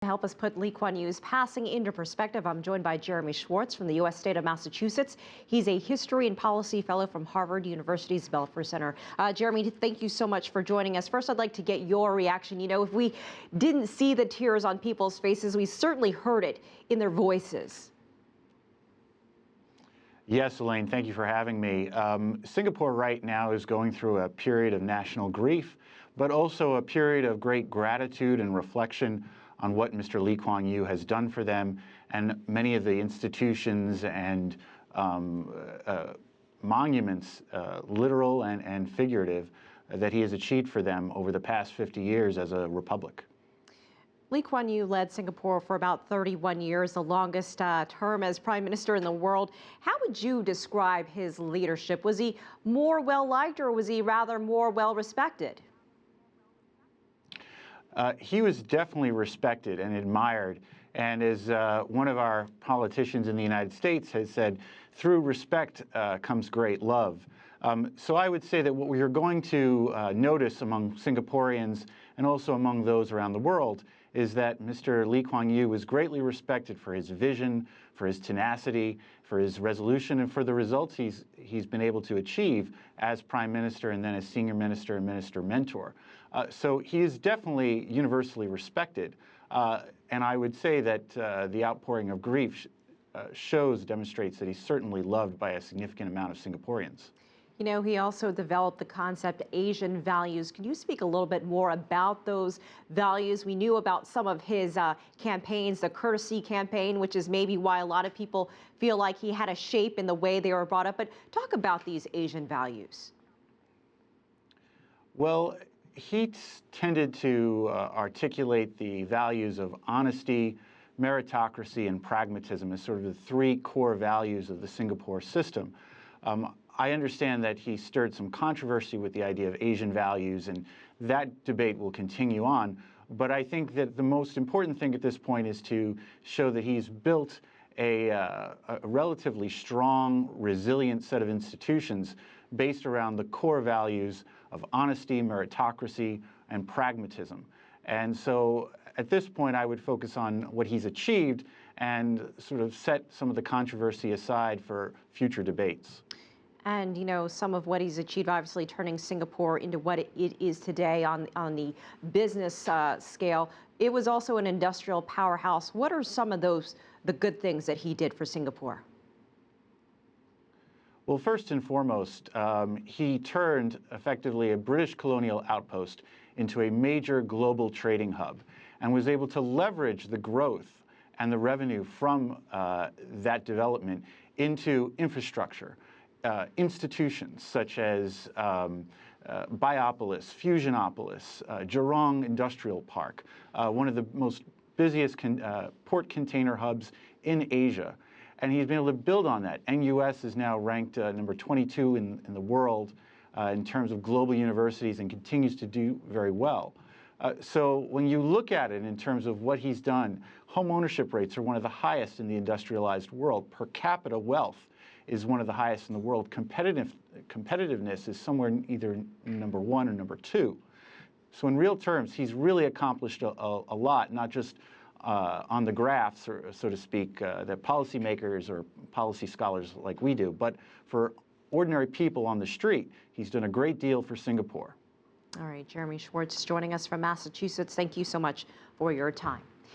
To help us put Lee Kuan Yew's passing into perspective, I'm joined by Jeremy Schwarz from the U.S. state of Massachusetts. He's a History and Policy Fellow from Harvard University's Belfer Center. Jeremy, thank you so much for joining us. First, I'd like to get your reaction. You know, if we didn't see the tears on people's faces, we certainly heard it in their voices. Yes, Elaine, thank you for having me. Singapore right now is going through a period of national grief, but also a period of great gratitude and reflection on what Mr. Lee Kuan Yew has done for them and many of the institutions and monuments, literal and figurative, that he has achieved for them over the past 50 years as a republic. Lee Kuan Yew led Singapore for about 31 years, the longest term as prime minister in the world. How would you describe his leadership? Was he more well-liked or was he rather more well-respected? He was definitely respected and admired, and as one of our politicians in the United States has said, through respect comes great love. So I would say that what we are going to notice among Singaporeans and also among those around the world is that Mr. Lee Kuan Yew was greatly respected for his vision, for his tenacity, for his resolution, and for the results he's been able to achieve as Prime Minister and then as Senior Minister and Minister Mentor. So he is definitely universally respected, and I would say that the outpouring of grief demonstrates that he's certainly loved by a significant amount of Singaporeans. You know, he also developed the concept Asian values. Can you speak a little bit more about those values? We knew about some of his campaigns, the courtesy campaign, which is maybe why a lot of people feel like he had a shape in the way they were brought up. But talk about these Asian values. Well, he tended to articulate the values of honesty, meritocracy, and pragmatism as sort of the three core values of the Singapore system. I understand that he stirred some controversy with the idea of Asian values, and that debate will continue on. But I think that the most important thing at this point is to show that he's built a relatively strong, resilient set of institutions based around the core values of honesty, meritocracy, and pragmatism. And so at this point, I would focus on what he's achieved and sort of set some of the controversy aside for future debates. And, you know, some of what he's achieved, obviously turning Singapore into what it is today on the business scale. It was also an industrial powerhouse. What are some of the good things that he did for Singapore? Well, first and foremost, he turned effectively a British colonial outpost into a major global trading hub and was able to leverage the growth and the revenue from that development into infrastructure. Institutions such as Biopolis, Fusionopolis, Jurong Industrial Park, one of the most busiest port container hubs in Asia. And he's been able to build on that. NUS is now ranked number 22 in the world in terms of global universities and continues to do very well. So when you look at it in terms of what he's done, home ownership rates are one of the highest in the industrialized world. Per capita wealth is one of the highest in the world. Competitiveness is somewhere either number 1 or number 2. So in real terms, he's really accomplished a lot, not just on the graphs, or so to speak, that policymakers or policy scholars like we do, but for ordinary people on the street, he's done a great deal for Singapore. All right, Jeremy Schwarz joining us from Massachusetts. Thank you so much for your time.